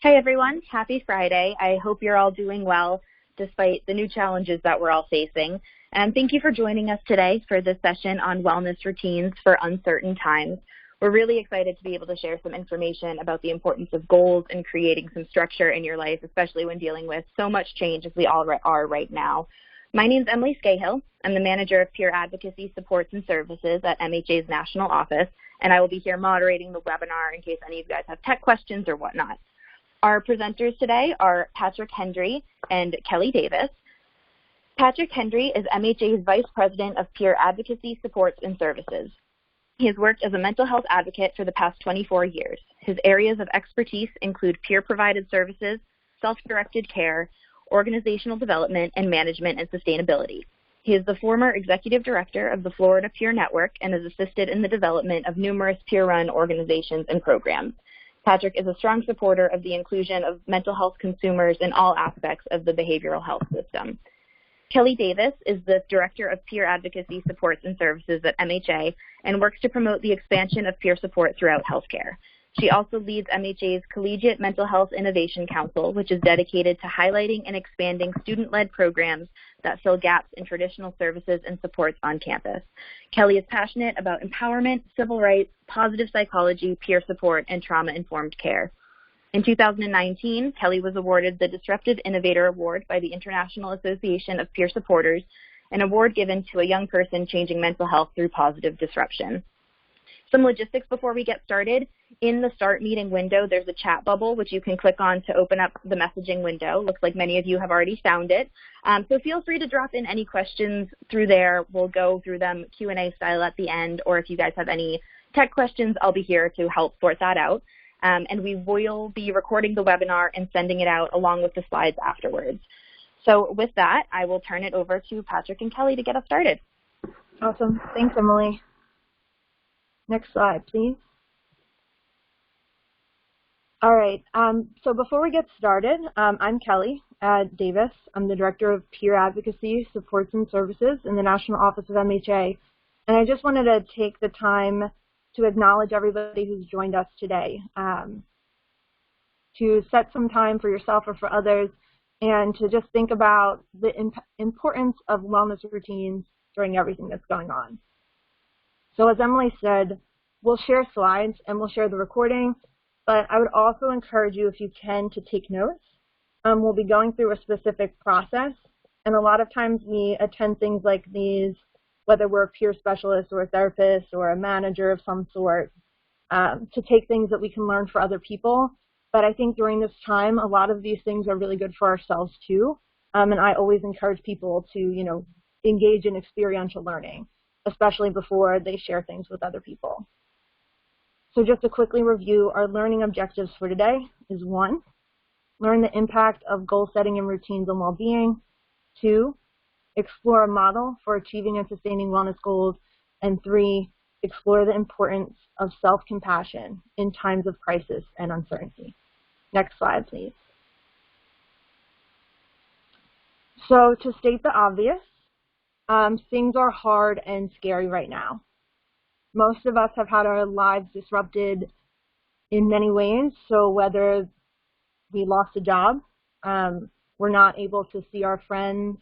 Hi everyone, happy Friday. I hope you're all doing well despite the new challenges that we're all facing. And thank you for joining us today for this session on wellness routines for uncertain times. We're really excited to be able to share some information about the importance of goals and creating some structure in your life, especially when dealing with so much change as we all are right now. My name is Emily Scahill. I'm the manager of peer advocacy supports and services at MHA's national office, and I will be here moderating the webinar in case any of you guys have tech questions or whatnot. Our presenters today are Patrick Hendry and Kelly Davis. Patrick Hendry is MHA's Vice President of Peer Advocacy Supports and Services. He has worked as a mental health advocate for the past 24 years. His areas of expertise include peer-provided services, self-directed care, organizational development, and management and sustainability. He is the former executive director of the Florida Peer Network and has assisted in the development of numerous peer-run organizations and programs. Patrick is a strong supporter of the inclusion of mental health consumers in all aspects of the behavioral health system. Kelly Davis is the Director of Peer Advocacy Supports and Services at MHA and works to promote the expansion of peer support throughout healthcare. She also leads MHA's Collegiate Mental Health Innovation Council, which is dedicated to highlighting and expanding student-led programs that fill gaps in traditional services and supports on campus. Kelly is passionate about empowerment, civil rights, positive psychology, peer support, and trauma-informed care. In 2019, Kelly was awarded the Disruptive Innovator Award by the International Association of Peer Supporters, an award given to a young person changing mental health through positive disruption. Some logistics before we get started. In the start meeting window, there's a chat bubble, which you can click on to open up the messaging window. Looks like many of you have already found it. So feel free to drop in any questions through there. We'll go through them Q&A style at the end, or if you guys have any tech questions, I'll be here to help sort that out. And we will be recording the webinar and sending it out along with the slides afterwards. So with that, I will turn it over to Patrick and Kelly to get us started. Awesome. Thanks, Emily. Next slide, please. All right, so before we get started, I'm Kelly Davis. I'm the Director of Peer Advocacy Supports and Services in the National Office of MHA. And I just wanted to take the time to acknowledge everybody who's joined us today, to set some time for yourself or for others, and to just think about the importance of wellness routines during everything that's going on. So as Emily said, we'll share slides and we'll share the recording, but I would also encourage you, if you can, to take notes. We'll be going through a specific process, and a lot of times we attend things like these, whether we're a peer specialist or a therapist or a manager of some sort, to take things that we can learn for other people. But I think during this time, a lot of these things are really good for ourselves too, and I always encourage people to, engage in experiential learning, especially before they share things with other people. So just to quickly review, our learning objectives for today is 1, learn the impact of goal setting and routines on well-being. 2, explore a model for achieving and sustaining wellness goals. And 3, explore the importance of self-compassion in times of crisis and uncertainty. Next slide, please. So to state the obvious, things are hard and scary right now. Most of us have had our lives disrupted in many ways. So whether we lost a job, we're not able to see our friends,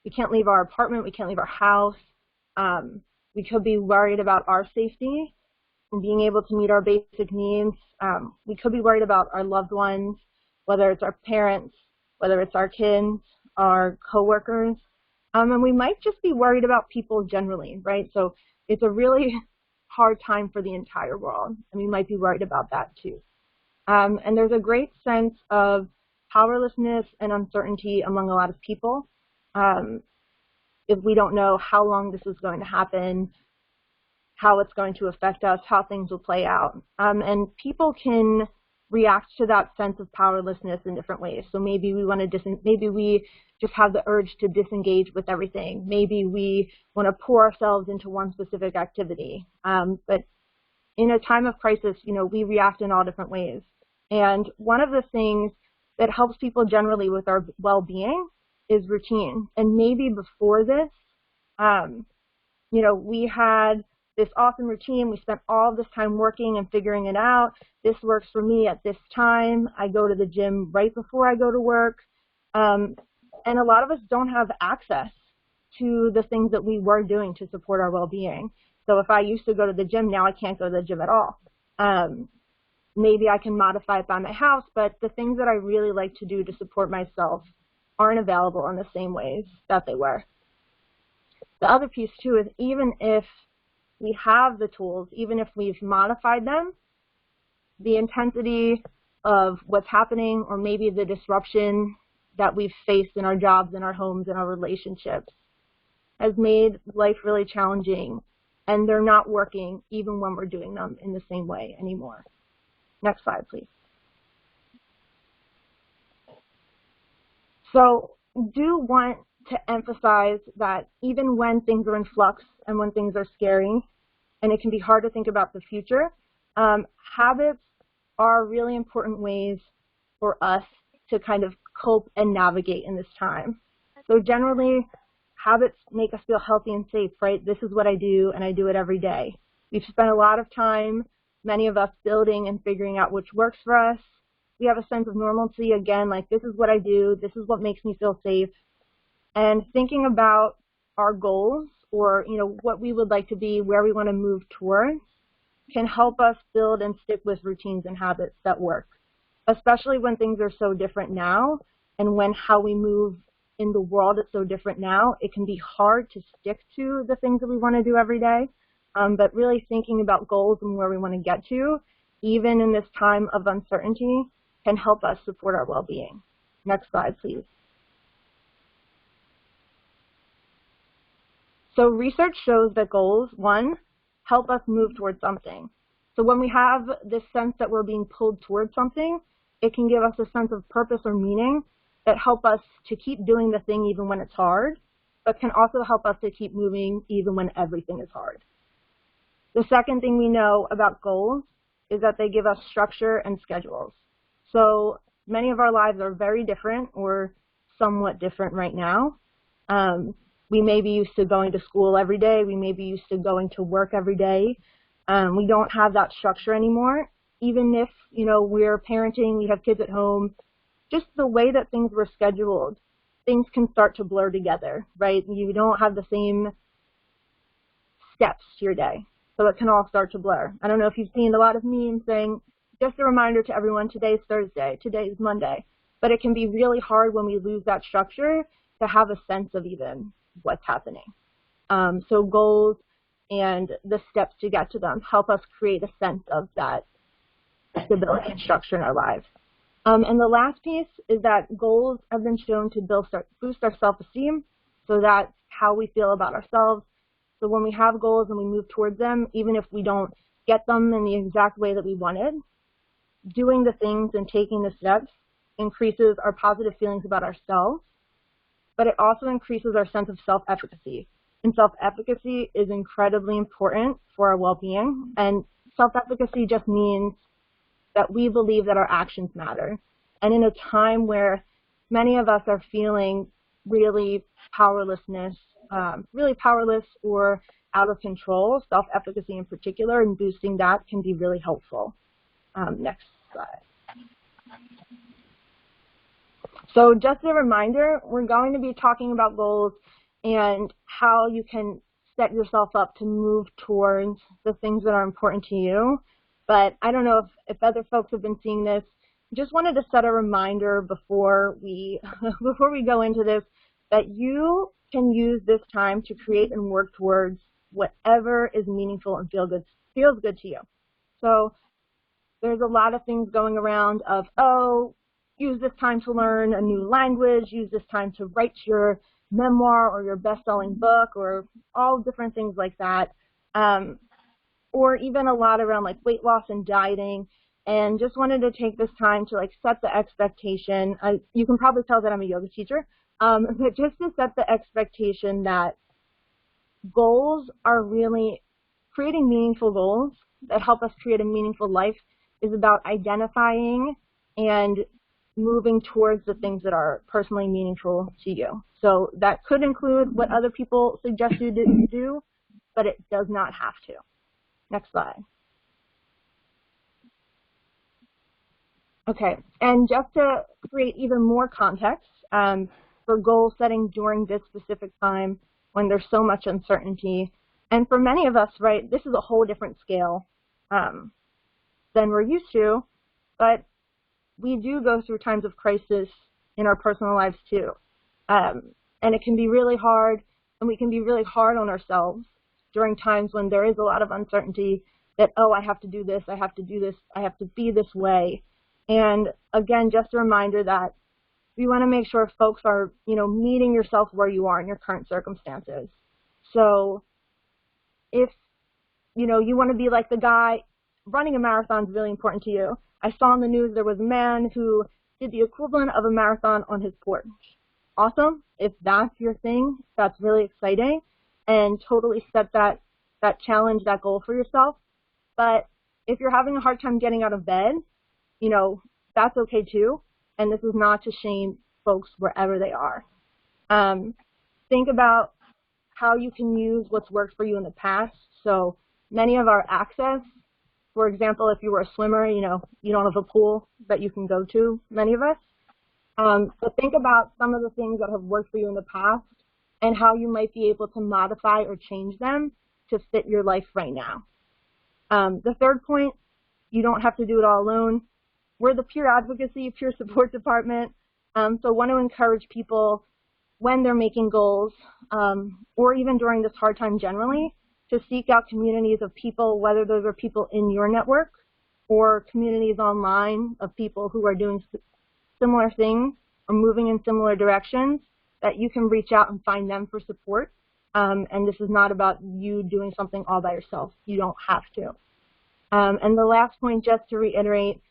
we can't leave our apartment, we can't leave our house, we could be worried about our safety and being able to meet our basic needs. We could be worried about our loved ones, whether it's our parents, whether it's our kids, our coworkers. And we might just be worried about people generally, right? So it's a really hard time for the entire world, and we might be worried about that too. And there's a great sense of powerlessness and uncertainty among a lot of people. If we don't know how long this is going to happen, how it's going to affect us, how things will play out. And people can react to that sense of powerlessness in different ways. So maybe we want to maybe we just have the urge to disengage with everything. Maybe we want to pour ourselves into one specific activity. But in a time of crisis, we react in all different ways. And one of the things that helps people generally with our well-being is routine. And maybe before this, we had this awesome routine. We spent all this time working and figuring it out. This works for me at this time. I go to the gym right before I go to work. And a lot of us don't have access to the things that we were doing to support our well-being. So if I used to go to the gym, now I can't go to the gym at all. Maybe I can modify it by my house, but the things that I really like to do to support myself aren't available in the same ways that they were. The other piece, too, is even if we have the tools, even if we've modified them, the intensity of what's happening or maybe the disruption that we've faced in our jobs, in our homes, in our relationships has made life really challenging, and they're not working even when we're doing them in the same way anymore. Next slide, please. So do want to emphasize that even when things are in flux and when things are scary, and it can be hard to think about the future, habits are really important ways for us to kind of cope and navigate in this time. So generally, habits make us feel healthy and safe, right? This is what I do, and I do it every day. We've spent a lot of time, many of us, building and figuring out which works for us. We have a sense of normalcy, again, like this is what I do, this is what makes me feel safe. And thinking about our goals or, what we would like to be, where we want to move towards, can help us build and stick with routines and habits that work, especially when things are so different now and when how we move in the world is so different now. It can be hard to stick to the things that we want to do every day, but really thinking about goals and where we want to get to, even in this time of uncertainty, can help us support our well-being. Next slide, please. So research shows that goals, one, help us move towards something. So when we have this sense that we're being pulled towards something, it can give us a sense of purpose or meaning that help us to keep doing the thing even when it's hard, but can also help us to keep moving even when everything is hard. The second thing we know about goals is that they give us structure and schedules. So many of our lives are very different or somewhat different right now. We may be used to going to school every day. We may be used to going to work every day. We don't have that structure anymore. Even if, we're parenting, we have kids at home, just the way that things were scheduled, things can start to blur together, right? You don't have the same steps to your day, so it can all start to blur. I don't know if you've seen a lot of memes saying, just a reminder to everyone, today's Thursday, today's Monday. But it can be really hard when we lose that structure to have a sense of even what's happening. So goals and the steps to get to them help us create a sense of that stability and structure in our lives. And the last piece is that goals have been shown to boost our self-esteem, so that's how we feel about ourselves. So when we have goals and we move towards them, even if we don't get them in the exact way that we wanted, doing the things and taking the steps increases our positive feelings about ourselves, but it also increases our sense of self-efficacy. And self-efficacy is incredibly important for our well-being. And self-efficacy just means that we believe that our actions matter. And in a time where many of us are feeling really powerless or out of control, self-efficacy in particular, and boosting that can be really helpful. Next slide. So just a reminder, we're going to be talking about goals and how you can set yourself up to move towards the things that are important to you. But I don't know if other folks have been seeing this. Just wanted to set a reminder before we go into this that you can use this time to create and work towards whatever is meaningful and feels good to you. So there's a lot of things going around of, use this time to learn a new language, use this time to write your memoir or your best-selling book, or all different things like that. Or even a lot around like weight loss and dieting. And just wanted to take this time to set the expectation. You can probably tell that I'm a yoga teacher, but just to set the expectation that goals are really creating meaningful goals that help us create a meaningful life is about identifying and moving towards the things that are personally meaningful to you. So that could include what other people suggest you to do, but it does not have to. Next slide. Okay, and just to create even more context for goal setting during this specific time when there's so much uncertainty, and for many of us, right, this is a whole different scale than we're used to, but we do go through times of crisis in our personal lives too. And it can be really hard, and we can be really hard on ourselves during times when there is a lot of uncertainty that, oh, I have to do this, I have to do this, I have to be this way. And again, just a reminder that we want to make sure folks are, meeting yourself where you are in your current circumstances. So if, you want to be like the guy, running a marathon is really important to you. I saw in the news there was a man who did the equivalent of a marathon on his porch. Awesome. If that's your thing, that's really exciting, and totally set that challenge, that goal for yourself. But if you're having a hard time getting out of bed, that's okay too. And this is not to shame folks wherever they are. Think about how you can use what's worked for you in the past. So many of our access, for example, if you were a swimmer, you don't have a pool that you can go to, many of us. But think about some of the things that have worked for you in the past and how you might be able to modify or change them to fit your life right now. The third point, you don't have to do it all alone. We're the peer advocacy, peer support department, so I want to encourage people when they're making goals, or even during this hard time generally, to seek out communities of people, whether those are people in your network or communities online of people who are doing similar things or moving in similar directions, that you can reach out and find them for support. And this is not about you doing something all by yourself. You don't have to. And the last point, just to reiterate,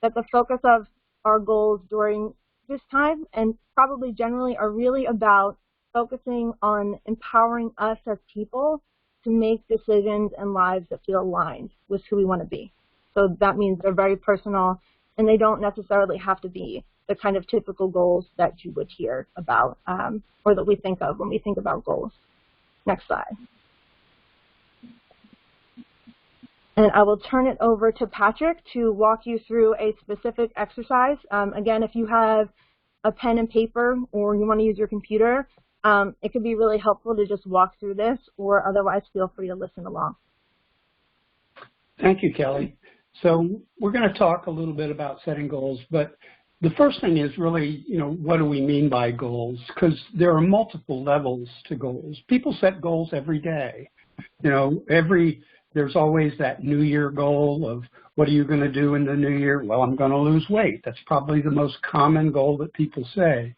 that the focus of our goals during this time, and probably generally, are really about focusing on empowering us as people to make decisions and lives that feel aligned with who we want to be. So that means they're very personal, and they don't necessarily have to be the kind of typical goals that you would hear about or that we think of when we think about goals. Next slide. And I will turn it over to Patrick to walk you through a specific exercise. Again, if you have a pen and paper or you want to use your computer, it could be really helpful to just walk through this, or otherwise feel free to listen along. Thank you, Kelly. So we're going to talk a little bit about setting goals, but the first thing is really, what do we mean by goals? Because there are multiple levels to goals. People set goals every day. There's always that New Year goal of, what are you going to do in the new year? Well, I'm going to lose weight. That's probably the most common goal that people say.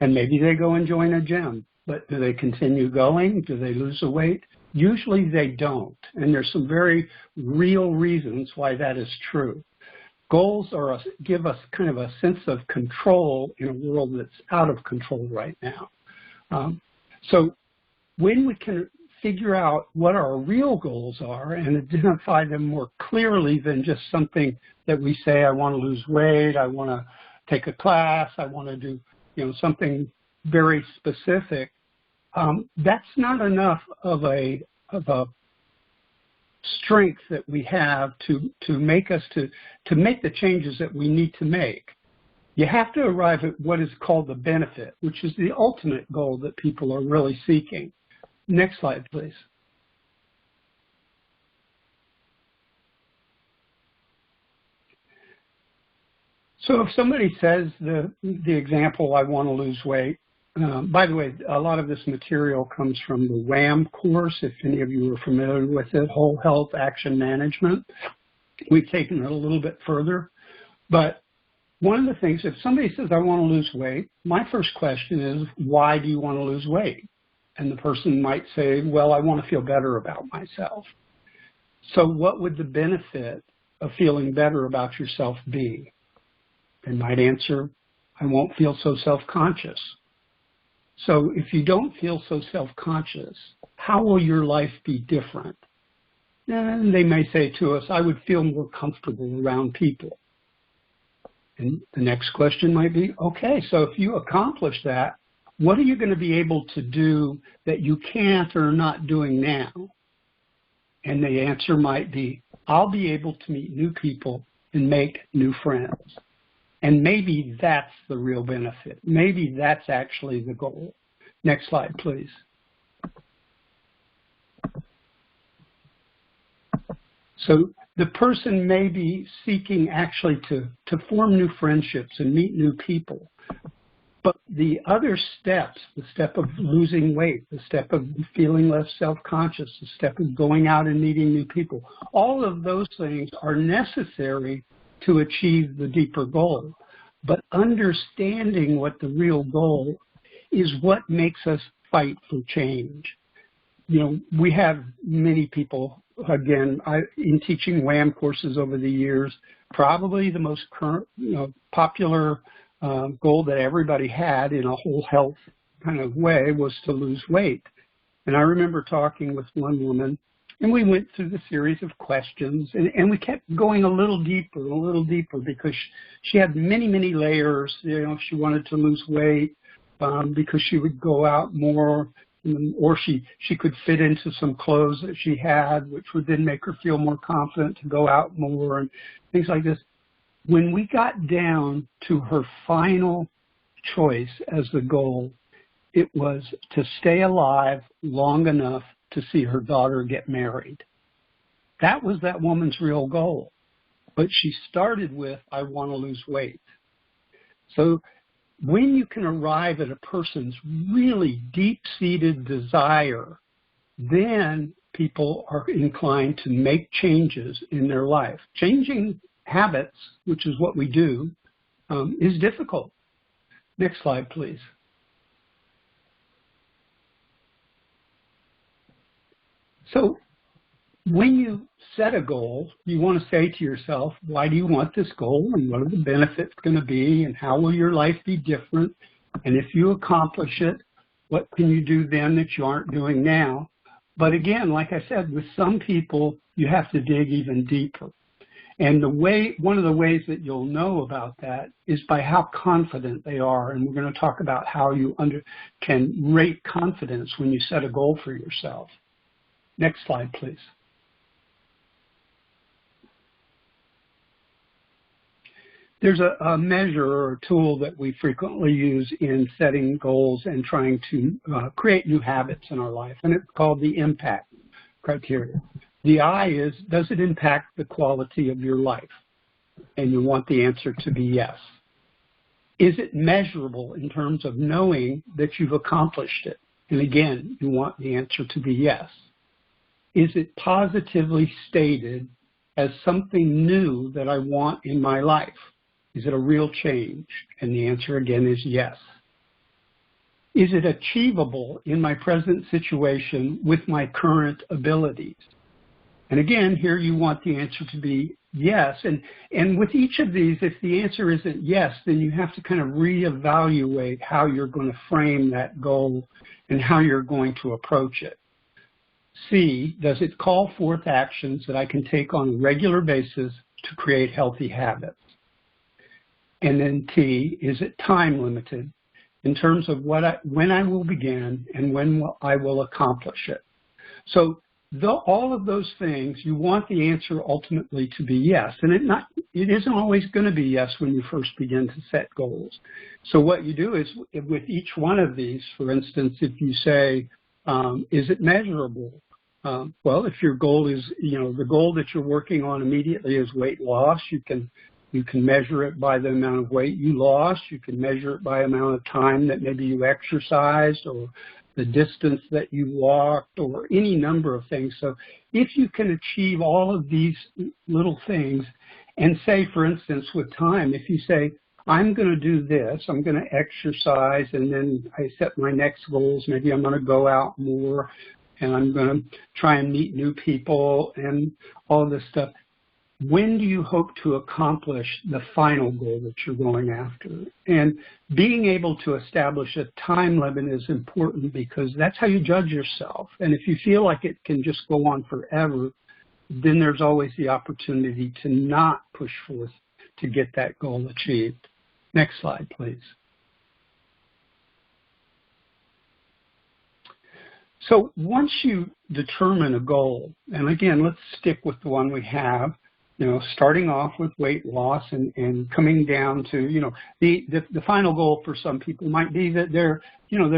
And maybe they go and join a gym, but do they continue going? Do they lose the weight? Usually they don't, and there's some very real reasons why that is true. Goals give us kind of a sense of control in a world that's out of control right now. So when we can figure out what our real goals are and identify them more clearly than just something that we say, I want to lose weight, I want to take a class, I want to do something very specific, that's not enough of a strength that we have to make the changes that we need to make. You have to arrive at what is called the benefit, which is the ultimate goal that people are really seeking. Next slide, please. So if somebody says the example, I want to lose weight, by the way, a lot of this material comes from the WHAM course, if any of you are familiar with it, Whole Health Action Management. We've taken it a little bit further. But one of the things, if somebody says, I want to lose weight, my first question is, why do you want to lose weight? And the person might say, well, I want to feel better about myself. So what would the benefit of feeling better about yourself be? They might answer, I won't feel so self-conscious. So if you don't feel so self-conscious, how will your life be different? And they may say to us, I would feel more comfortable around people. And the next question might be, okay, so if you accomplish that, what are you going to be able to do that you can't or are not doing now? And the answer might be, I'll be able to meet new people and make new friends. And maybe that's the real benefit. Maybe that's actually the goal. Next slide, please. So the person may be seeking actually to form new friendships and meet new people. But the other steps, the step of losing weight, the step of feeling less self-conscious, the step of going out and meeting new people, all of those things are necessary to achieve the deeper goal. But understanding what the real goal is what makes us fight for change. You know, we have many people, again, in teaching WHAM courses over the years, probably the most current, popular goal that everybody had in a whole health kind of way was to lose weight. And I remember talking with one woman, and we went through the series of questions, and we kept going a little deeper because she had many, many layers. She wanted to lose weight because she would go out more, or she could fit into some clothes that she had, which would then make her feel more confident to go out more and things like this. When we got down to her final choice as the goal, it was to stay alive long enough to see her daughter get married. That was that woman's real goal. But she started with, I want to lose weight. So when you can arrive at a person's really deep-seated desire, then people are inclined to make changes in their life. Changing habits, which is what we do, is difficult. Next slide, please. So when you set a goal, you want to say to yourself, why do you want this goal, and what are the benefits going to be, and how will your life be different? And if you accomplish it, what can you do then that you aren't doing now? But again, like I said, with some people, you have to dig even deeper. And one of the ways that you'll know about that is by how confident they are. And we're going to talk about how you can rate confidence when you set a goal for yourself. Next slide, please. There's a measure or a tool that we frequently use in setting goals and trying to create new habits in our life, and it's called the impact criteria. The I is, does it impact the quality of your life? And you want the answer to be yes. Is it measurable in terms of knowing that you've accomplished it? And again, you want the answer to be yes. Is it positively stated as something new that I want in my life? Is it a real change? And the answer again is yes. Is it achievable in my present situation with my current abilities? And again, here you want the answer to be yes. And with each of these, if the answer isn't yes, then you have to kind of reevaluate how you're going to frame that goal and how you're going to approach it. C, does it call forth actions that I can take on a regular basis to create healthy habits? And then T, is it time limited in terms of when I will begin and when I will accomplish it? So all of those things, you want the answer ultimately to be yes. And it isn't always going to be yes when you first begin to set goals. So what you do is with each one of these, for instance, if you say, is it measurable? Well, if your goal is, the goal that you're working on immediately is weight loss, you can measure it by the amount of weight you lost. You can measure it by the amount of time that maybe you exercised or the distance that you walked or any number of things. So if you can achieve all of these little things and say, for instance, with time, if you say, I'm going to do this, I'm going to exercise, and then I set my next goals, maybe I'm going to go out more, and I'm going to try and meet new people and all this stuff. When do you hope to accomplish the final goal that you're going after? And being able to establish a time limit is important because that's how you judge yourself. And if you feel like it can just go on forever, then there's always the opportunity to not push forth to get that goal achieved. Next slide, please. So once you determine a goal, and again, let's stick with the one we have, starting off with weight loss and coming down to, the final goal for some people might be that they're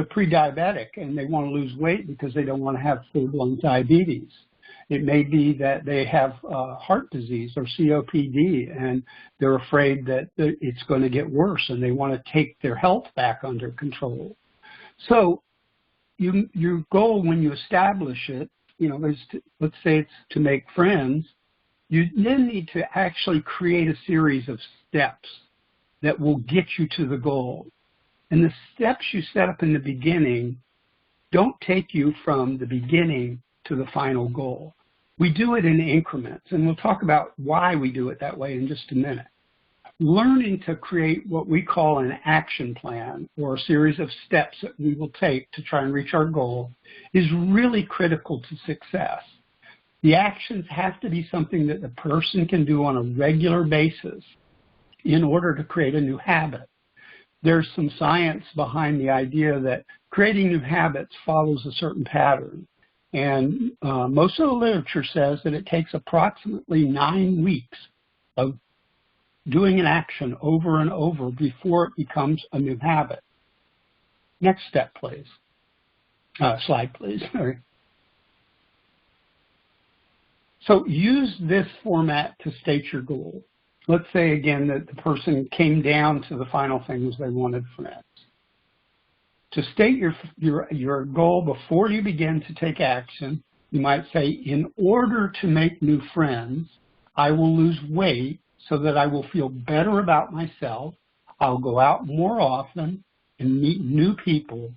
pre-diabetic and they want to lose weight because they don't want to have full-blown diabetes. It may be that they have heart disease or COPD and they're afraid that it's going to get worse and they want to take their health back under control. So your goal when you establish it, is let's say it's to make friends, you then need to actually create a series of steps that will get you to the goal. And the steps you set up in the beginning don't take you from the beginning to the final goal. We do it in increments, and we'll talk about why we do it that way in just a minute. Learning to create what we call an action plan or a series of steps that we will take to try and reach our goal is really critical to success. The actions have to be something that the person can do on a regular basis in order to create a new habit. There's some science behind the idea that creating new habits follows a certain pattern. And most of the literature says that it takes approximately 9 weeks of doing an action over and over before it becomes a new habit. Next step, please. Slide, please. Sorry. So use this format to state your goal. Let's say, again, that the person came down to the final thing was they wanted friends. To state your goal before you begin to take action, you might say, in order to make new friends, I will lose weight so that I will feel better about myself. I'll go out more often and meet new people,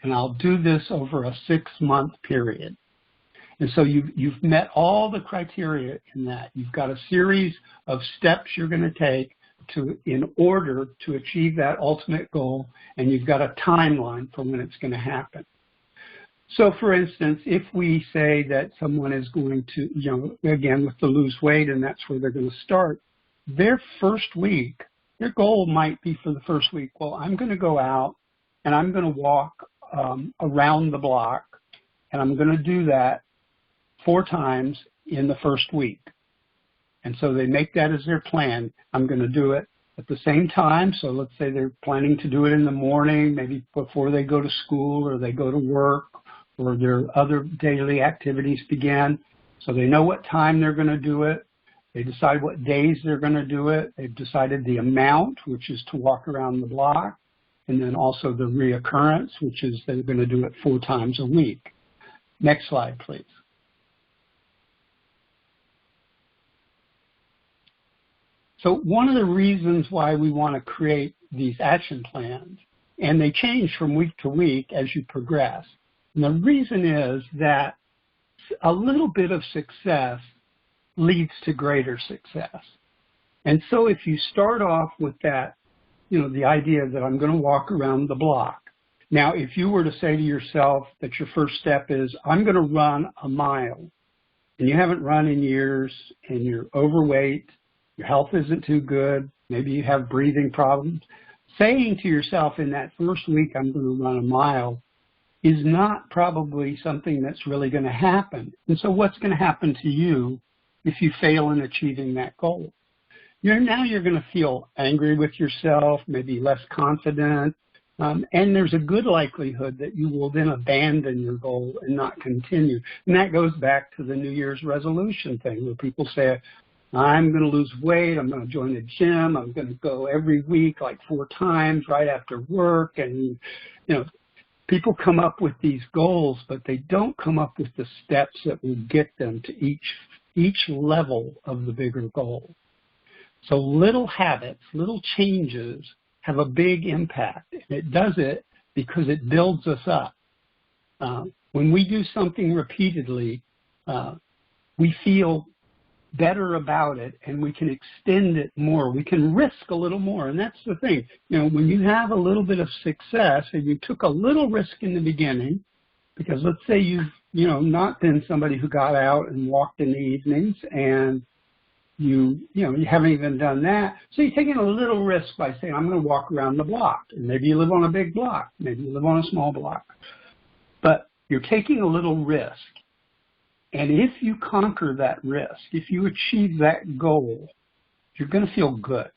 and I'll do this over a 6-month period. And so you've met all the criteria in that. You've got a series of steps you're going to take in order to achieve that ultimate goal, and you've got a timeline for when it's going to happen. So, for instance, if we say that someone is going to, again, with the lose weight, and that's where they're going to start, their first week, their goal might be for the first week, well, I'm going to go out and I'm going to walk around the block, and I'm going to do that 4 times in the first week. And so they make that as their plan. I'm going to do it at the same time. So let's say they're planning to do it in the morning, maybe before they go to school or they go to work or their other daily activities begin. So they know what time they're going to do it. They decide what days they're going to do it. They've decided the amount, which is to walk around the block, and then also the reoccurrence, which is they're going to do it 4 times a week. Next slide, please. So one of the reasons why we want to create these action plans, and they change from week to week as you progress, and the reason is that a little bit of success leads to greater success. And so if you start off with that, the idea that I'm going to walk around the block. Now, if you were to say to yourself that your first step is, I'm going to run a mile, and you haven't run in years, and you're overweight, your health isn't too good, maybe you have breathing problems, saying to yourself in that first week, I'm going to run a mile, is not probably something that's really going to happen. And so what's going to happen to you if you fail in achieving that goal? Now you're going to feel angry with yourself, maybe less confident, and there's a good likelihood that you will then abandon your goal and not continue. And that goes back to the New Year's resolution thing where people say, I'm going to lose weight, I'm going to join the gym, I'm going to go every week like 4 times right after work. And, people come up with these goals, but they don't come up with the steps that will get them to each level of the bigger goal. So little habits, little changes have a big impact. And it does it because it builds us up. When we do something repeatedly, we feel better about it, and we can extend it more. We can risk a little more, and that's the thing. When you have a little bit of success and you took a little risk in the beginning, because let's say you've not been somebody who got out and walked in the evenings, and you haven't even done that, so you're taking a little risk by saying, I'm going to walk around the block. And maybe you live on a big block, maybe you live on a small block, but You're taking a little risk. And if you conquer that risk, if you achieve that goal, you're going to feel good.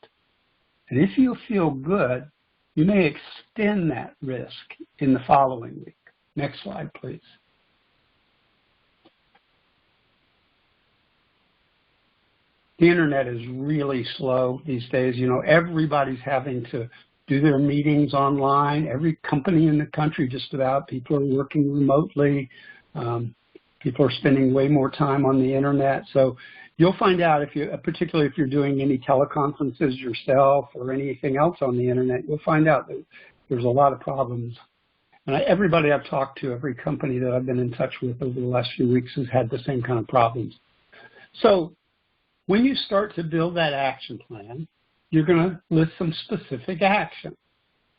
And if you feel good, you may extend that risk in the following week. Next slide, please. The internet is really slow these days. You know, everybody's having to do their meetings online. Every company in the country, just about, people are working remotely. People are spending way more time on the internet. So you'll find out, if you, particularly if you're doing any teleconferences yourself or anything else on the internet, you'll find out that there's a lot of problems. And everybody I've talked to, every company that I've been in touch with over the last few weeks has had the same kind of problems. So when you start to build that action plan, you're going to list some specific action.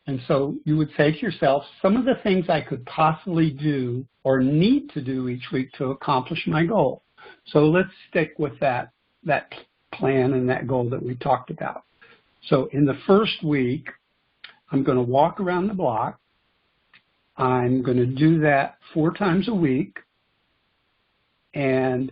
And so you would say to yourself, some of the things I could possibly do or need to do each week to accomplish my goal. So let's stick with that plan and that goal that we talked about. So in the first week, I'm going to walk around the block. I'm going to do that 4 times a week. And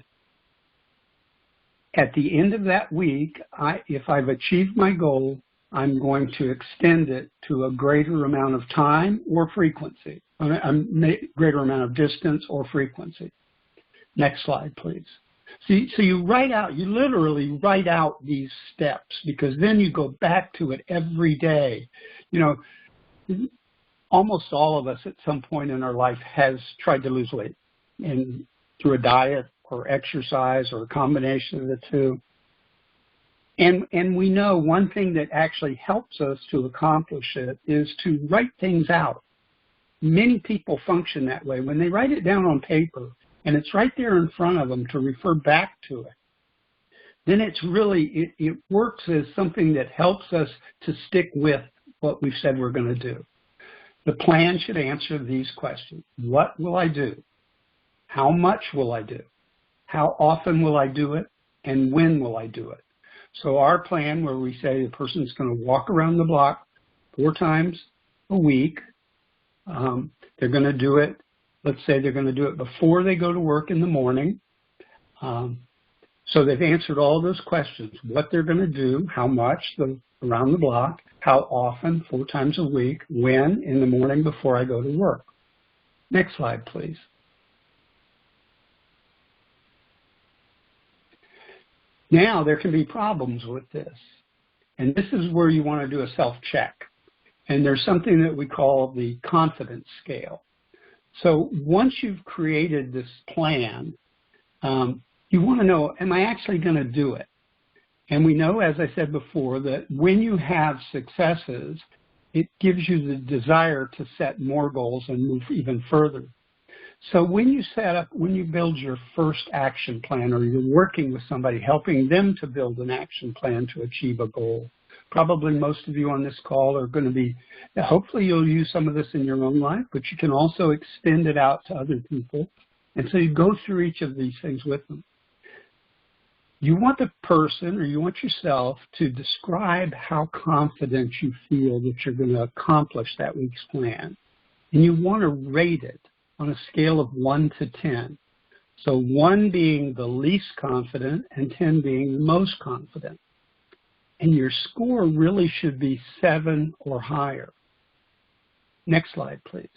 at the end of that week, if I've achieved my goal, I'm going to extend it to a greater amount of time or frequency, greater amount of distance or frequency. Next slide, please. So you literally write out these steps, because then you go back to it every day. You know, almost all of us at some point in our life has tried to lose weight, and through a diet or exercise or a combination of the two. And we know one thing that actually helps us to accomplish it is to write things out. Many people function that way. When they write it down on paper and it's right there in front of them to refer back to it, then it's really, it works as something that helps us to stick with what we've said we're going to do. The plan should answer these questions. What will I do? How much will I do? How often will I do it? And when will I do it? So our plan, where we say the person's going to walk around the block 4 times a week, they're going to do it, let's say they're going to do it before they go to work in the morning. So they've answered all those questions, what they're going to do, how much, around the block, how often, 4 times a week, when, in the morning before I go to work. Next slide, please. Now, there can be problems with this, and this is where you want to do a self-check. And there's something that we call the confidence scale. So once you've created this plan, you want to know, am I actually going to do it? And we know, as I said before, that when you have successes, it gives you the desire to set more goals and move even further. So when you build your first action plan, or you're working with somebody, helping them to build an action plan to achieve a goal, probably most of you on this call are going to be, hopefully you'll use some of this in your own life, but you can also extend it out to other people. And so you go through each of these things with them. You want the person, or you want yourself, to describe how confident you feel that you're going to accomplish that week's plan. And you want to rate it on a scale of 1 to 10. So 1 being the least confident and 10 being the most confident. And your score really should be 7 or higher. Next slide, please.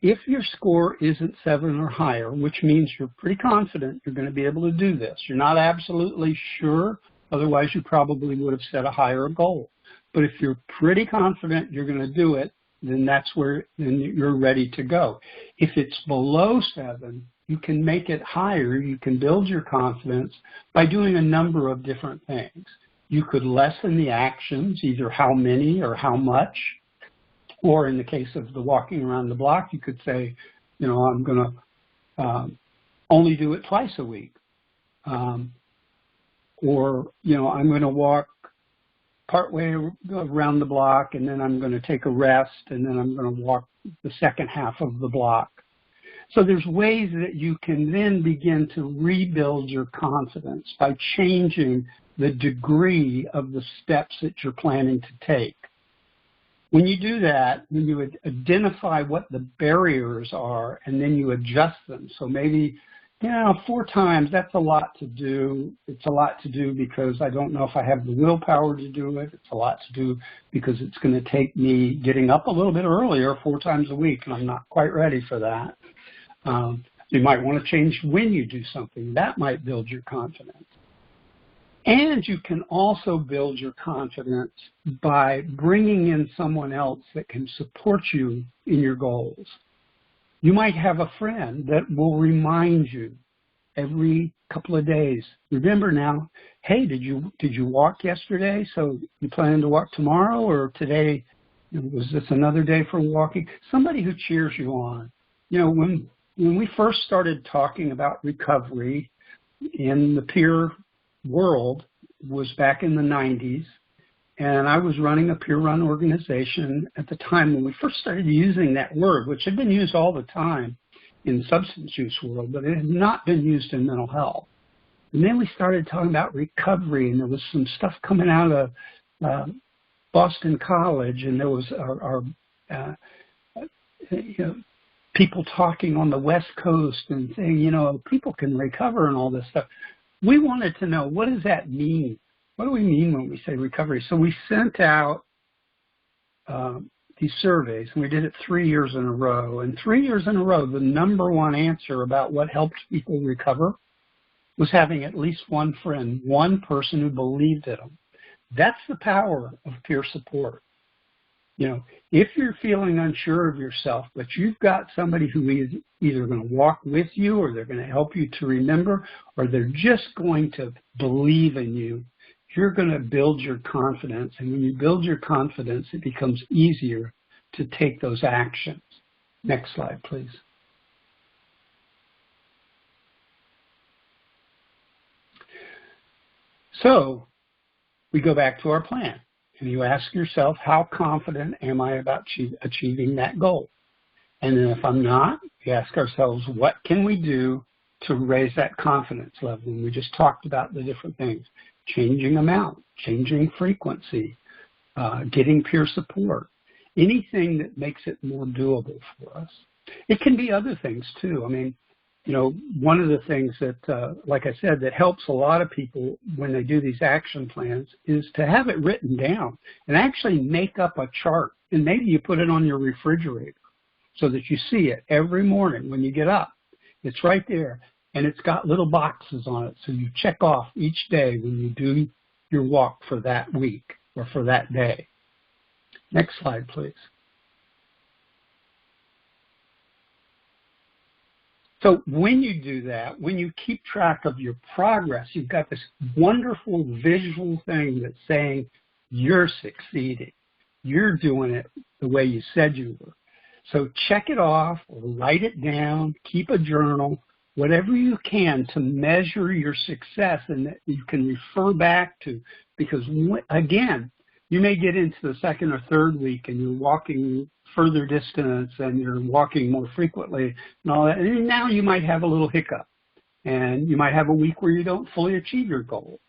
If your score isn't 7 or higher, which means you're pretty confident you're going to be able to do this, you're not absolutely sure, otherwise you probably would have set a higher goal. But if you're pretty confident you're going to do it, then then you're ready to go. If it's below 7, you can make it higher. You can build your confidence by doing a number of different things. You could lessen the actions, either how many or how much. Or in the case of the walking around the block, you could say, you know, I'm going to only do it twice a week. Or, you know, I'm going to walk partway around the block, and then I'm going to take a rest, and then I'm going to walk the second half of the block. So there's ways that you can then begin to rebuild your confidence by changing the degree of the steps that you're planning to take. When you do that, when you would identify what the barriers are, and then you adjust them. So maybe, 4 times, that's a lot to do. It's a lot to do because I don't know if I have the willpower to do it. It's a lot to do because it's going to take me getting up a little bit earlier 4 times a week, and I'm not quite ready for that. You might want to change when you do something. That might build your confidence. And you can also build your confidence by bringing in someone else that can support you in your goals. You might have a friend that will remind you every couple of days. Remember now, hey, did you walk yesterday? So you plan to walk tomorrow, or today? Was this another day for walking? Somebody who cheers you on. When we first started talking about recovery in the peer world was back in the 90s, and I was running a peer-run organization at the time when we first started using that word, which had been used all the time in the substance use world, but it had not been used in mental health. And then we started talking about recovery, and there was some stuff coming out of Boston College, and there was our people talking on the West Coast and saying, people can recover and all this stuff. We wanted to know, what does that mean? What do we mean when we say recovery? So we sent out these surveys, and we did it 3 years in a row. And 3 years in a row, the number one answer about what helped people recover was having at least one friend, one person who believed in them. That's the power of peer support. If you're feeling unsure of yourself, but you've got somebody who is either going to walk with you, or they're going to help you to remember, or they're just going to believe in you, you're going to build your confidence. And when you build your confidence, it becomes easier to take those actions. Next slide, please. So we go back to our plan. And you ask yourself, how confident am I about achieving that goal? And then if I'm not, we ask ourselves, what can we do to raise that confidence level? And we just talked about the different things: changing amount, changing frequency, getting peer support, anything that makes it more doable for us. It can be other things too. One of the things that, like I said, that helps a lot of people when they do these action plans is to have it written down and actually make up a chart. And maybe you put it on your refrigerator so that you see it every morning when you get up. It's right there, and it's got little boxes on it. So you check off each day when you do your walk for that week or for that day. Next slide, please. So when you do that, when you keep track of your progress, you've got this wonderful visual thing that's saying you're succeeding. You're doing it the way you said you were. So check it off or write it down, keep a journal, whatever you can to measure your success and that you can refer back to. Because, again, you may get into the second or third week and you're walking further distance and you're walking more frequently and all that. And now you might have a little hiccup and you might have a week where you don't fully achieve your goal.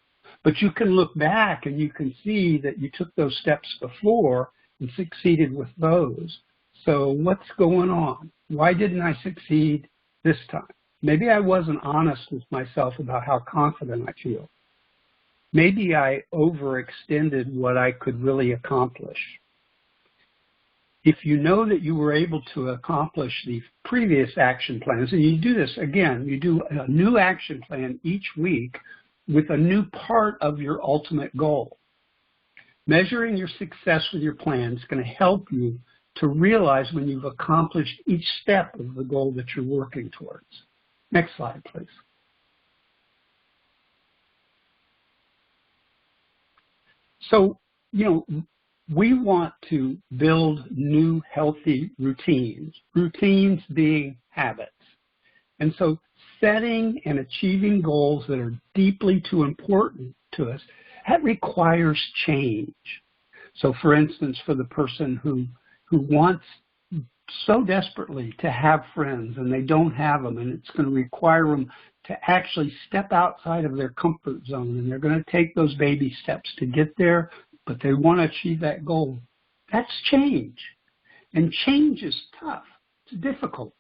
But you can look back and you can see that you took those steps before and succeeded with those. So what's going on? Why didn't I succeed this time? Maybe I wasn't honest with myself about how confident I feel. Maybe I overextended what I could really accomplish. If you know that you were able to accomplish the previous action plans, and you do this again, you do a new action plan each week with a new part of your ultimate goal. Measuring your success with your plan is going to help you to realize when you've accomplished each step of the goal that you're working towards. Next slide, please. So, we want to build new healthy routines, routines being habits. And so setting and achieving goals that are deeply too important to us, that requires change. So for instance, for the person who wants so desperately to have friends and they don't have them, and it's going to require them to actually step outside of their comfort zone, and they're going to take those baby steps to get there, but they want to achieve that goal. That's change. And change is tough. It's difficult.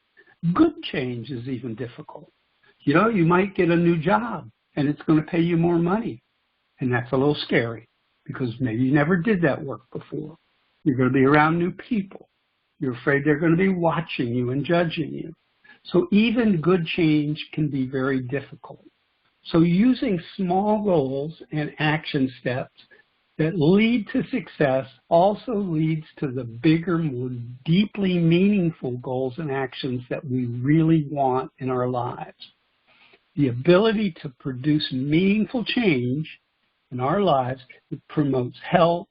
Good change is even difficult. You know, you might get a new job and it's going to pay you more money. And that's a little scary because maybe you never did that work before. You're going to be around new people. You're afraid they're going to be watching you and judging you. So even good change can be very difficult. So using small goals and action steps that lead to success also leads to the bigger, more deeply meaningful goals and actions that we really want in our lives. The ability to produce meaningful change in our lives, it promotes health.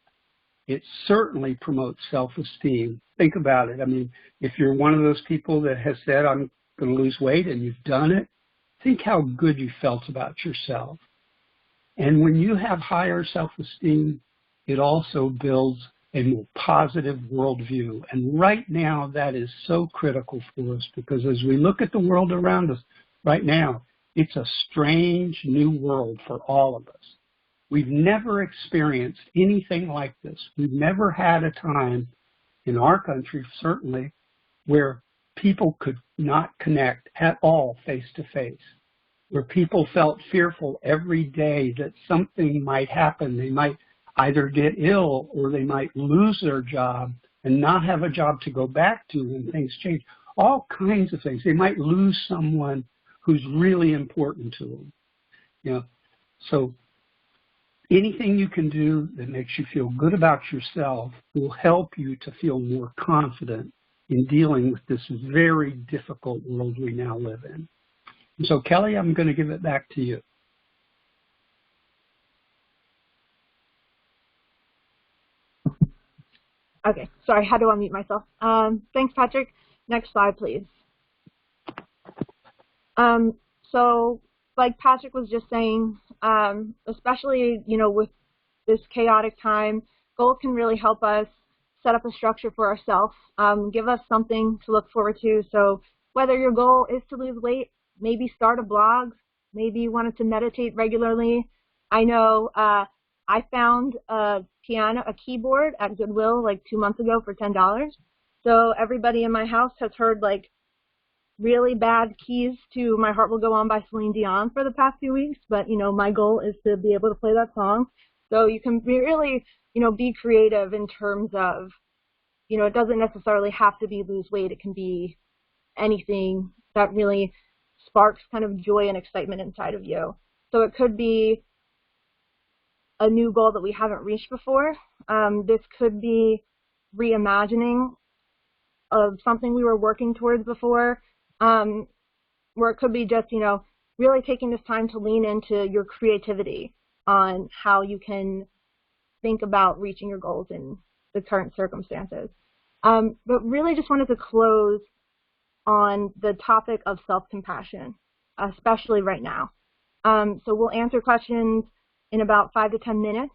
It certainly promotes self-esteem. Think about it. I mean, if you're one of those people that has said, I'm going to lose weight, and you've done it, think how good you felt about yourself. And when you have higher self-esteem, it also builds a more positive worldview. And right now, that is so critical for us because as we look at the world around us right now, it's a strange new world for all of us. We've never experienced anything like this. We've never had a time in our country, certainly, where people could not connect at all face-to-face, where people felt fearful every day that something might happen. They might either get ill or they might lose their job and not have a job to go back to when things change. All kinds of things. They might lose someone who's really important to them. You know, so anything you can do that makes you feel good about yourself will help you to feel more confident in dealing with this very difficult world we now live in. And so, Kelly, I'm going to give it back to you. Okay, sorry, how do I unmute myself? Thanks, Patrick. Next slide, please. So, like Patrick was just saying, especially, you know, with this chaotic time, goals can really help us set up a structure for ourselves, give us something to look forward to. So whether your goal is to lose weight, maybe start a blog, maybe you wanted to meditate regularly. I know I found a keyboard at Goodwill like 2 months ago for $10. So everybody in my house has heard like really bad keys to My Heart Will Go On by Celine Dion for the past few weeks, but, you know, my goal is to be able to play that song. So you can really, you know, be creative in terms of, you know, it doesn't necessarily have to be lose weight. It can be anything that really sparks kind of joy and excitement inside of you. So it could be a new goal that we haven't reached before. This could be reimagining of something we were working towards before. Where it could be just, you know, really taking this time to lean into your creativity on how you can think about reaching your goals in the current circumstances. But really just wanted to close on the topic of self-compassion, especially right now. So we'll answer questions in about 5 to 10 minutes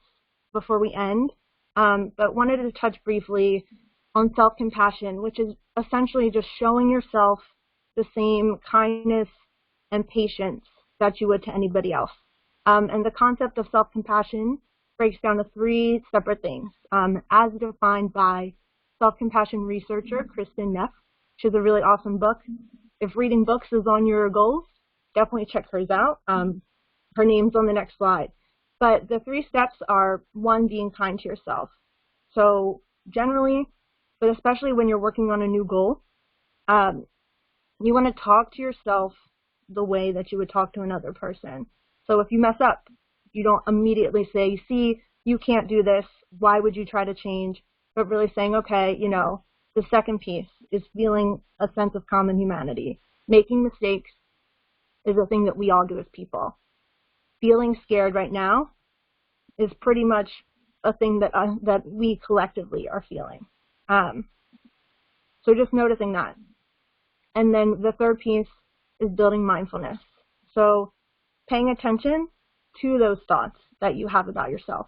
before we end, but wanted to touch briefly on self-compassion, which is essentially just showing yourself the same kindness and patience that you would to anybody else. And the concept of self-compassion breaks down to 3 separate things, as defined by self-compassion researcher Kristen Neff. She has a really awesome book. If reading books is on your goals, definitely check hers out. Her name's on the next slide. But the 3 steps are, 1, being kind to yourself. So generally, but especially when you're working on a new goal, you want to talk to yourself the way that you would talk to another person. So if you mess up, you don't immediately say, see, you can't do this. Why would you try to change? But really saying, okay, you know, the second piece is feeling a sense of common humanity. Making mistakes is a thing that we all do as people. Feeling scared right now is pretty much a thing that we collectively are feeling. So just noticing that. And then the third piece is building mindfulness. So paying attention to those thoughts that you have about yourself.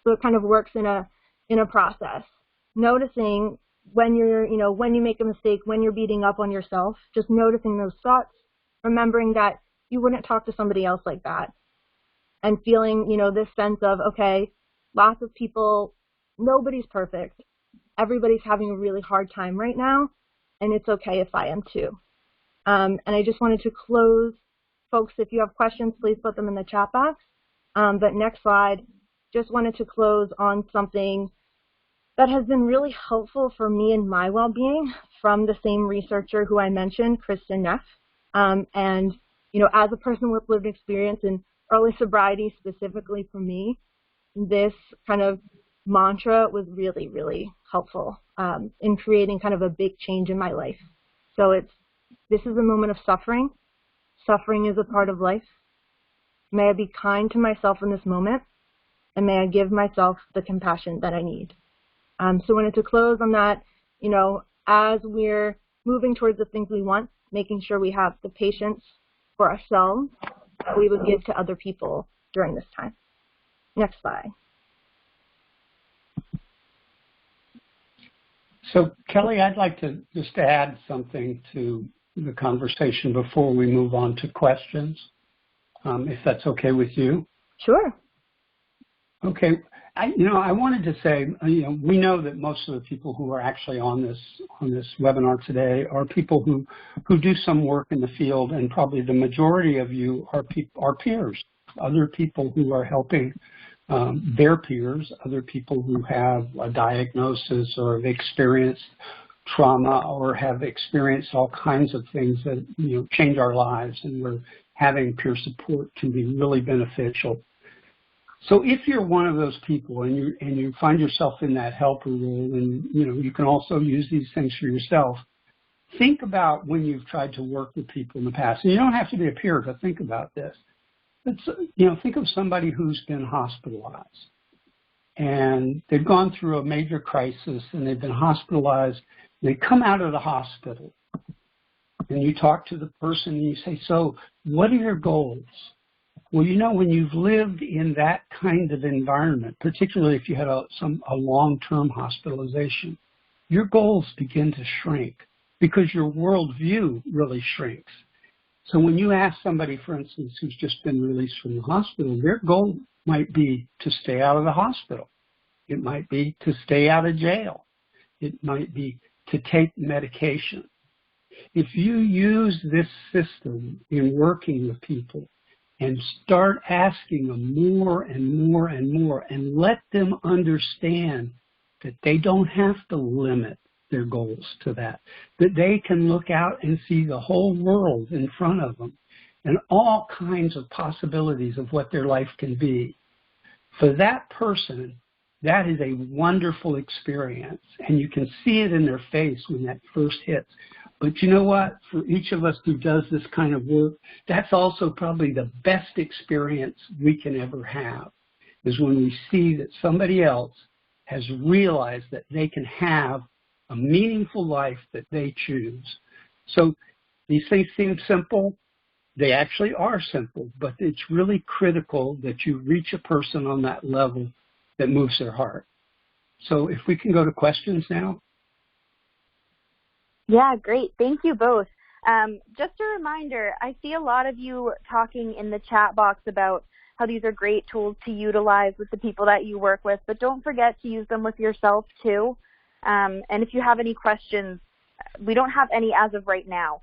So it kind of works in a process. Noticing when when you make a mistake, when you're beating up on yourself, just noticing those thoughts, remembering that you wouldn't talk to somebody else like that. And feeling, this sense of, okay, lots of people, nobody's perfect. everybody's having a really hard time right now, and it's okay if I am too. And I just wanted to close, folks, if you have questions, please put them in the chat box. But next slide, just wanted to close on something that has been really helpful for me in my well-being from the same researcher who I mentioned, Kristen Neff. And, you know, as a person with lived experience in early sobriety, specifically for me, this kind of mantra was really, really helpful in creating kind of a big change in my life. So this is a moment of suffering. Suffering is a part of life. May I be kind to myself in this moment, and may I give myself the compassion that I need. So I wanted to close on that, you know, as we're moving towards the things we want, making sure we have the patience for ourselves that we would give to other people during this time. Next slide. So, Kelly, I'd like to just add something to the conversation before we move on to questions, if that's okay with you. Sure. Okay. I wanted to say, we know that most of the people who are actually on this webinar today are people who do some work in the field, and probably the majority of you are peers, other people who are helping their peers, other people who have a diagnosis or have experienced trauma or have experienced all kinds of things that change our lives, and where having peer support can be really beneficial. So if you're one of those people and you find yourself in that helper role, and you can also use these things for yourself, think about when you've tried to work with people in the past. And you don't have to be a peer to think about this. But, think of somebody who's been hospitalized, and they've gone through a major crisis, and they've been hospitalized. They come out of the hospital, and you talk to the person, and you say, so what are your goals? Well, when you've lived in that kind of environment, particularly if you had a long-term hospitalization, your goals begin to shrink because your worldview really shrinks. So when you ask somebody, for instance, who's just been released from the hospital, their goal might be to stay out of the hospital. It might be to stay out of jail. It might be to take medication. If you use this system in working with people, and start asking them more and more and more, and let them understand that they don't have to limit their goals to that they can look out and see the whole world in front of them and all kinds of possibilities of what their life can be. For that person, that is a wonderful experience, and you can see it in their face when that first hits. But you know what? For each of us who does this kind of work, that's also probably the best experience we can ever have, is when we see that somebody else has realized that they can have a meaningful life that they choose. So these things seem simple. They actually are simple, but it's really critical that you reach a person on that level that moves their heart. So if we can go to questions now. Yeah, great. Thank you both. Just a reminder, I see a lot of you talking in the chat box about how these are great tools to utilize with the people that you work with, but don't forget to use them with yourself too. And if you have any questions, we don't have any as of right now,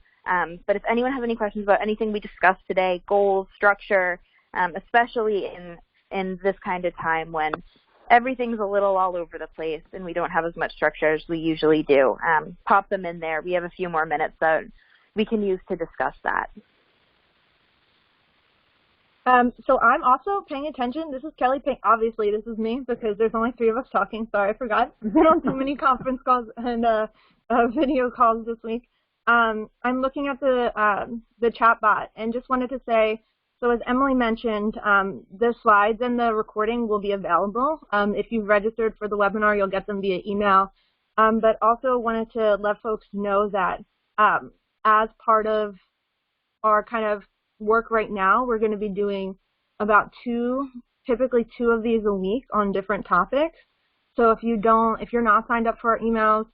but if anyone has any questions about anything we discussed today, goals, structure, especially in this kind of time when everything's a little all over the place and we don't have as much structure as we usually do, pop them in there. We have a few more minutes that we can use to discuss that. So I'm also paying attention. This is Kelly. Obviously, this is me because there's only 3 of us talking. Sorry, I forgot. I've been on too many conference calls and video calls this week. I'm looking at the chat bot and just wanted to say, so as Emily mentioned, the slides and the recording will be available. If you've registered for the webinar, you'll get them via email. But also wanted to let folks know that as part of our kind of work right now, we're going to be doing about typically two of these a week on different topics. So if you're not signed up for our emails,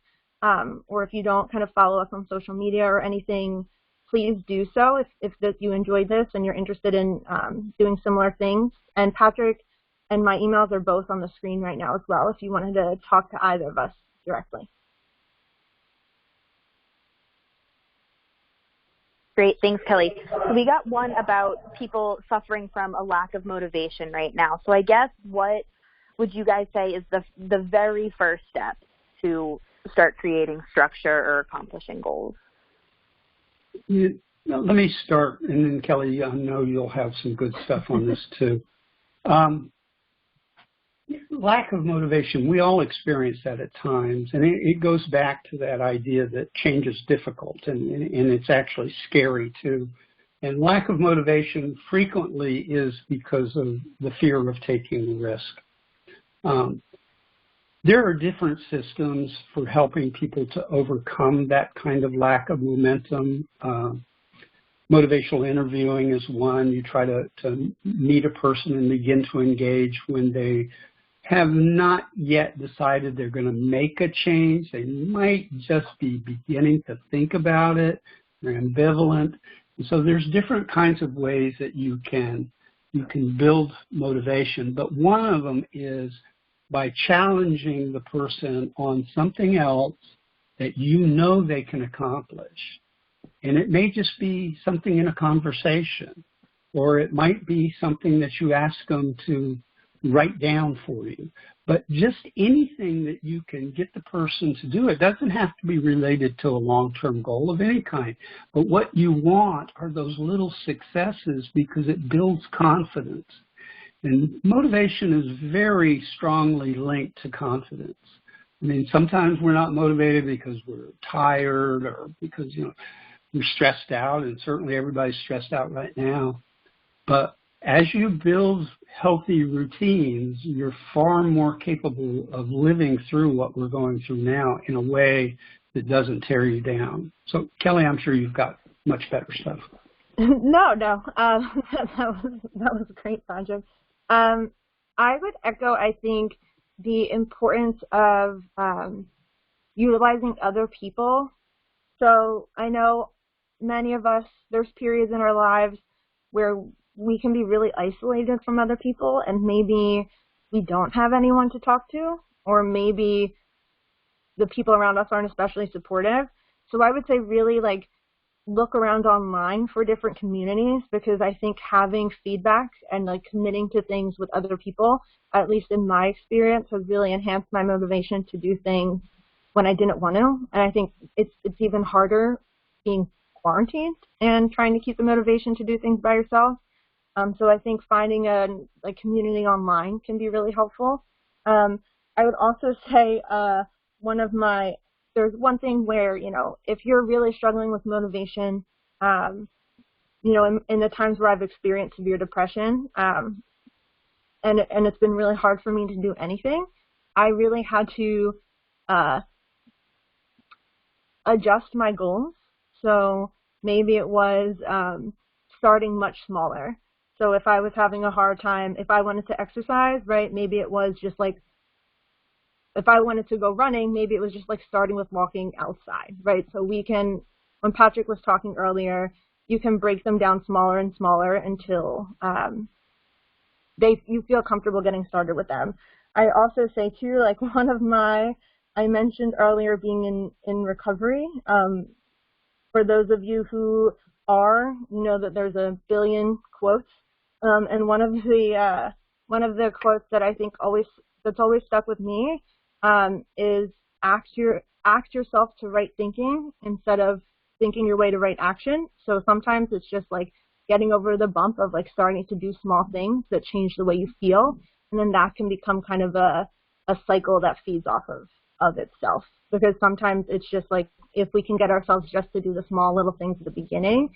or if you don't kind of follow us on social media or anything, please do so if you enjoyed this and you're interested in doing similar things. And Patrick And my emails are both on the screen right now as well if you wanted to talk to either of us directly. Great, thanks, Kelly. So we got one about people suffering from a lack of motivation right now. So I guess what would you guys say is the very first step to start creating structure or accomplishing goals? Let me start, and then Kelly, I know you'll have some good stuff on this too. Lack of motivation, we all experience that at times, and it goes back to that idea that change is difficult, and it's actually scary too. And lack of motivation frequently is because of the fear of taking risk. There are different systems for helping people to overcome that kind of lack of momentum. Motivational interviewing is one. You try to meet a person and begin to engage when they have not yet decided they're going to make a change. They might just be beginning to think about it. They're ambivalent. And so there's different kinds of ways that you can build motivation. But one of them is by challenging the person on something else that you know they can accomplish. And it may just be something in a conversation, or it might be something that you ask them to write down for you. But just anything that you can get the person to do. It doesn't have to be related to a long-term goal of any kind. But what you want are those little successes because it builds confidence. And motivation is very strongly linked to confidence. I mean, sometimes we're not motivated because we're tired or because, we're stressed out, and certainly everybody's stressed out right now. But as you build healthy routines, you're far more capable of living through what we're going through now in a way that doesn't tear you down. So, Kelly, I'm sure you've got much better stuff. No. That was great, Sanjay. I would echo, I think, the importance of utilizing other people. So I know many of us, there's periods in our lives where we can be really isolated from other people, and maybe we don't have anyone to talk to, or maybe the people around us aren't especially supportive. So I would say really look around online for different communities, because I think having feedback and committing to things with other people, at least in my experience, has really enhanced my motivation to do things when I didn't want to. And I think it's even harder being quarantined and trying to keep the motivation to do things by yourself. So I think finding a community online can be really helpful. I would also say there's one thing where, if you're really struggling with motivation, in the times where I've experienced severe depression, and it's been really hard for me to do anything, I really had to adjust my goals. So maybe it was starting much smaller. So if I was having a hard time, if I wanted to exercise, right, maybe it was just if I wanted to go running, maybe it was just you with walking outside, right? So when Patrick was talking earlier, you can break them down smaller and smaller until you feel comfortable getting started with them. I also say too, I mentioned earlier being in recovery. For those of you who are, you know that there's a billion quotes, and one of the quotes that I think that's always stuck with me is act yourself to right thinking instead of thinking your way to right action. So sometimes it's just getting over the bump of starting to do small things that change the way you feel, and then that can become kind of a cycle that feeds off of itself. Because sometimes it's just if we can get ourselves just to do the small little things at the beginning,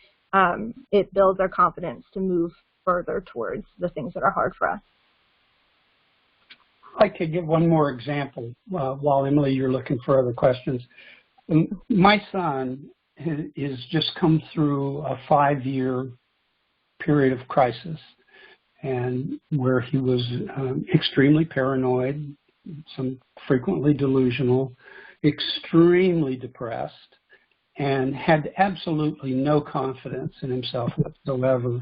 it builds our confidence to move further towards the things that are hard for us. I'd like to give one more example while, Emily, you're looking for other questions. My son has just come through a 5-year period of crisis, and where he was extremely paranoid, some frequently delusional, extremely depressed, and had absolutely no confidence in himself whatsoever.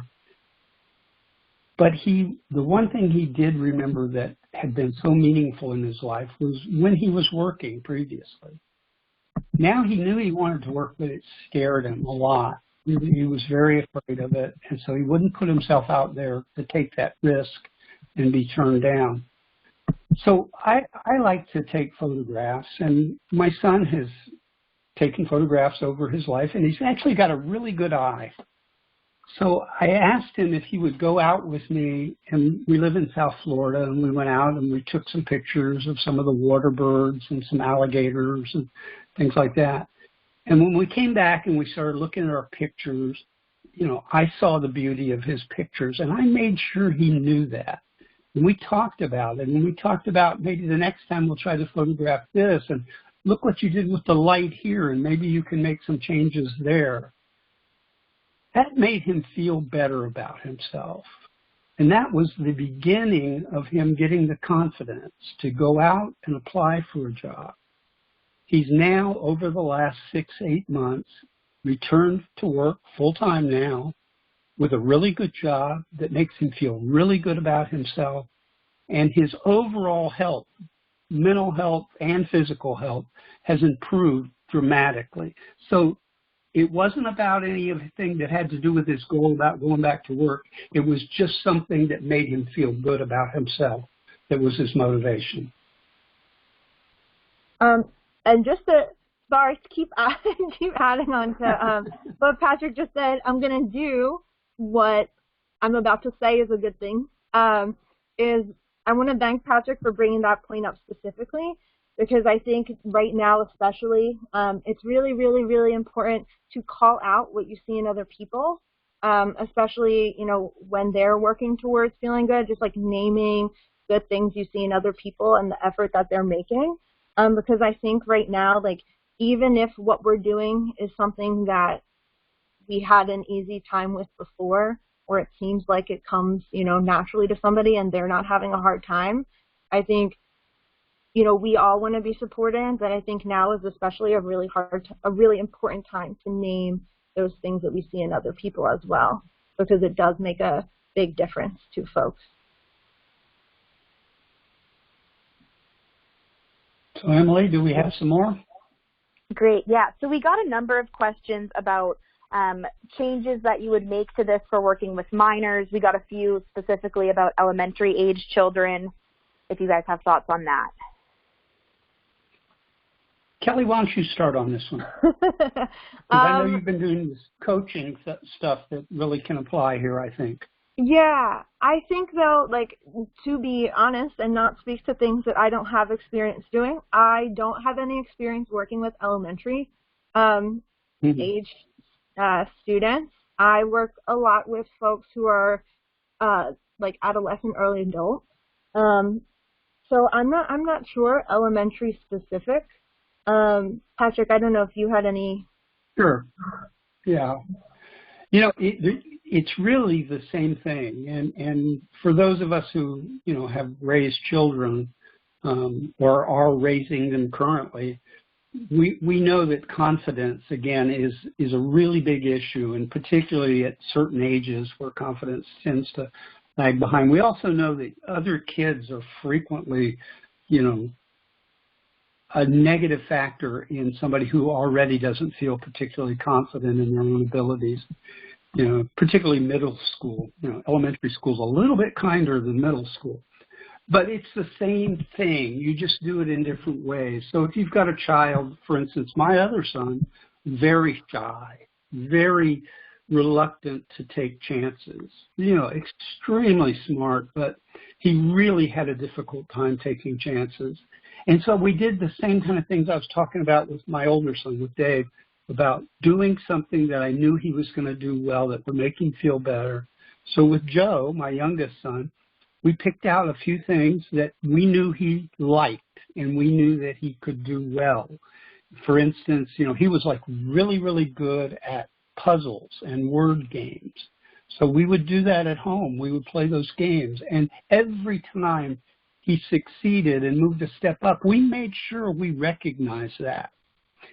But the one thing he did remember that had been so meaningful in his life was when he was working previously. Now he knew he wanted to work, but it scared him a lot. He was very afraid of it, and so he wouldn't put himself out there to take that risk and be turned down. So I like to take photographs, and my son has taken photographs over his life, and he's actually got a really good eye. So I asked him if he would go out with me, and we live in South Florida, and we went out and we took some pictures of some of the water birds and some alligators and things like that. And when we came back and we started looking at our pictures, you know, I saw the beauty of his pictures, and I made sure he knew that. And we talked about it, and we talked about maybe the next time we'll try to photograph this, and look what you did with the light here, and maybe you can make some changes there. That made him feel better about himself. And that was the beginning of him getting the confidence to go out and apply for a job. He's now, over the last 6-8 months, returned to work full-time now with a really good job that makes him feel really good about himself. And his overall health, mental health and physical health, has improved dramatically. So it wasn't about anything that had to do with his goal about going back to work. It was just something that made him feel good about himself. That was his motivation. And just to, sorry, to keep adding on to what Patrick just said, I'm going to do what I'm about to say is a good thing, is I want to thank Patrick for bringing that point up specifically, because I think right now especially, it's really, really, really important to call out what you see in other people, especially, you know, when they're working towards feeling good, just like naming good things you see in other people and the effort that they're making. Because I think right now, like, even if what we're doing is something that we had an easy time with before, or it seems like it comes, you know, naturally to somebody and they're not having a hard time, I think, you know, we all want to be supported, but I think now is especially a really important time to name those things that we see in other people as well, because it does make a big difference to folks. So Emily, do we have some more? Great, yeah. So we got a number of questions about changes that you would make to this for working with minors. We got a few specifically about elementary age children, if you guys have thoughts on that. Kelly, why don't you start on this one? I know you've been doing this coaching stuff that really can apply here, I think. Yeah, I think, though, like, to be honest and not speak to things that I don't have experience doing, I don't have any experience working with elementary age students. I work a lot with folks who are like adolescent, early adult. So I'm not sure elementary specific. Patrick, I don't know if you had any. Sure. Yeah. You know, it's really the same thing. And for those of us who, you know, have raised children or are raising them currently, we know that confidence, again, is a really big issue, and particularly at certain ages where confidence tends to lag behind. We also know that other kids are frequently, you know, a negative factor in somebody who already doesn't feel particularly confident in their own abilities. You know, particularly middle school. You know, elementary school is a little bit kinder than middle school. But it's the same thing. You just do it in different ways. So if you've got a child, for instance, my other son, very shy, very reluctant to take chances, you know, extremely smart, but he really had a difficult time taking chances. And so we did the same kind of things I was talking about with my older son, with Dave, about doing something that I knew he was going to do well, that would make him feel better. So with Joe, my youngest son, we picked out a few things that we knew he liked and we knew that he could do well. For instance, you know, he was like really, really good at puzzles and word games. So we would do that at home. We would play those games. And every time he succeeded and moved a step up, we made sure we recognized that.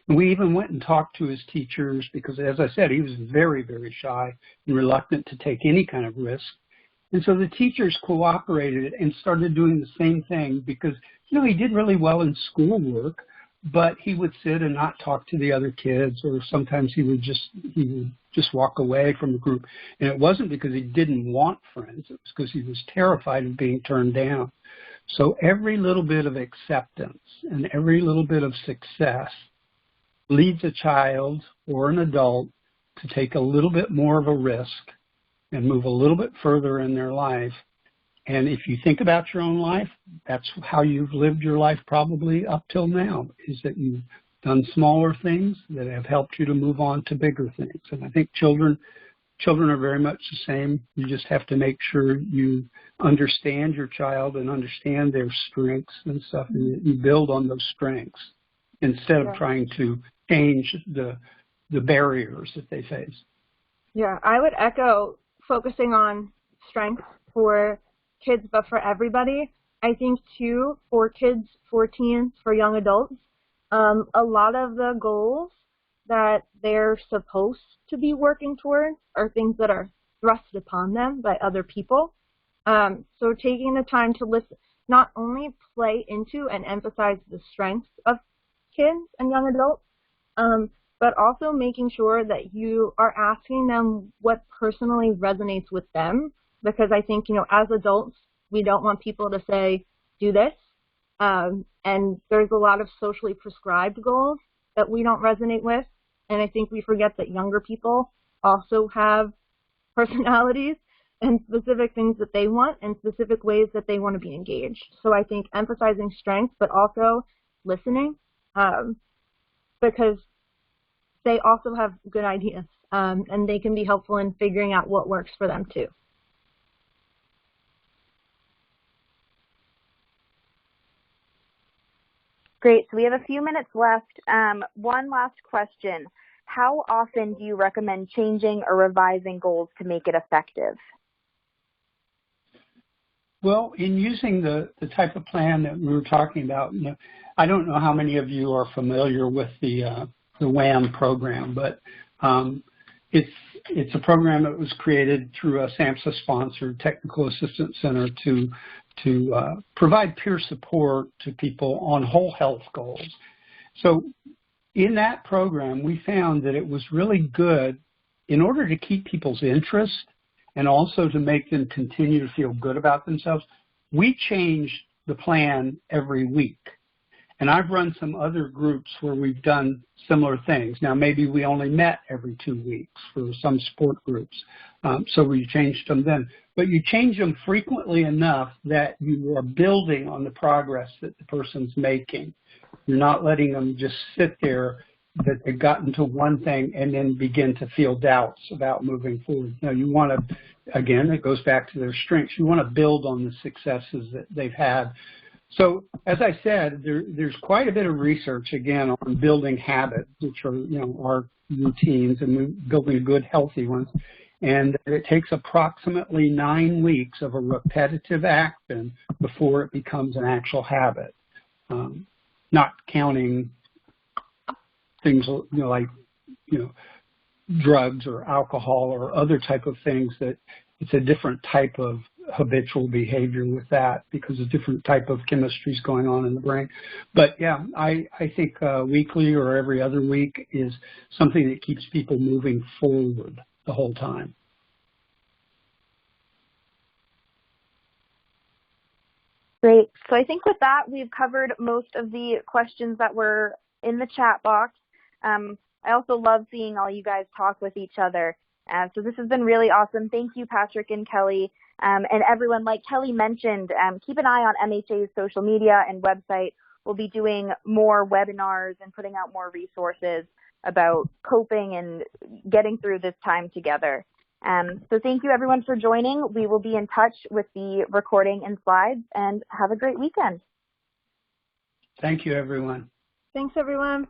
And we even went and talked to his teachers because, as I said, he was very, very shy and reluctant to take any kind of risk. And so the teachers cooperated and started doing the same thing because, he did really well in schoolwork, but he would sit and not talk to the other kids, or sometimes he would just walk away from the group. And it wasn't because he didn't want friends. It was because he was terrified of being turned down. So every little bit of acceptance and every little bit of success leads a child or an adult to take a little bit more of a risk and move a little bit further in their life. And if you think about your own life, that's how you've lived your life probably up till now, is that you've done smaller things that have helped you to move on to bigger things. And I think children are very much the same. You just have to make sure you understand your child and understand their strengths and stuff, and you build on those strengths instead of trying to change the barriers that they face. Yeah, I would echo focusing on strengths for kids, but for everybody. I think, too, for kids, for teens, for young adults, a lot of the goals that they're supposed to be working towards are things that are thrust upon them by other people. So taking the time to listen, not only play into and emphasize the strengths of kids and young adults, but also making sure that you are asking them what personally resonates with them. Because I think, as adults, we don't want people to say, do this. And there's a lot of socially prescribed goals that we don't resonate with. And I think we forget that younger people also have personalities and specific things that they want and specific ways that they want to be engaged. So I think emphasizing strength, but also listening, because they also have good ideas, and they can be helpful in figuring out what works for them too. Great. So we have a few minutes left. One last question. How often do you recommend changing or revising goals to make it effective? Well, in using the type of plan that we were talking about, I don't know how many of you are familiar with the WAM program, but it's a program that was created through a SAMHSA-sponsored Technical Assistance Center to provide peer support to people on whole health goals. So in that program, we found that it was really good in order to keep people's interest and also to make them continue to feel good about themselves. We changed the plan every week. And I've run some other groups where we've done similar things. Now, maybe we only met every 2 weeks for some sport groups, so we changed them then. But you change them frequently enough that you are building on the progress that the person's making. You're not letting them just sit there that they've gotten to one thing and then begin to feel doubts about moving forward. Now, you want to, again, it goes back to their strengths. You want to build on the successes that they've had. So, as I said, there's quite a bit of research, again, on building habits, which are, our routines, and building good, healthy ones. And it takes approximately 9 weeks of a repetitive action before it becomes an actual habit, not counting things like drugs or alcohol or other type of things. That it's a different type of habitual behavior with that because of different type of chemistries going on in the brain. But yeah, I think weekly or every other week is something that keeps people moving forward the whole time. Great. So I think with that, we've covered most of the questions that were in the chat box. I also love seeing all you guys talk with each other. So this has been really awesome. Thank you, Patrick and Kelly. And everyone, like Kelly mentioned, keep an eye on MHA's social media and website. We'll be doing more webinars and putting out more resources about coping and getting through this time together. So thank you, everyone, for joining. We will be in touch with the recording and slides, and have a great weekend. Thank you, everyone. Thanks, everyone.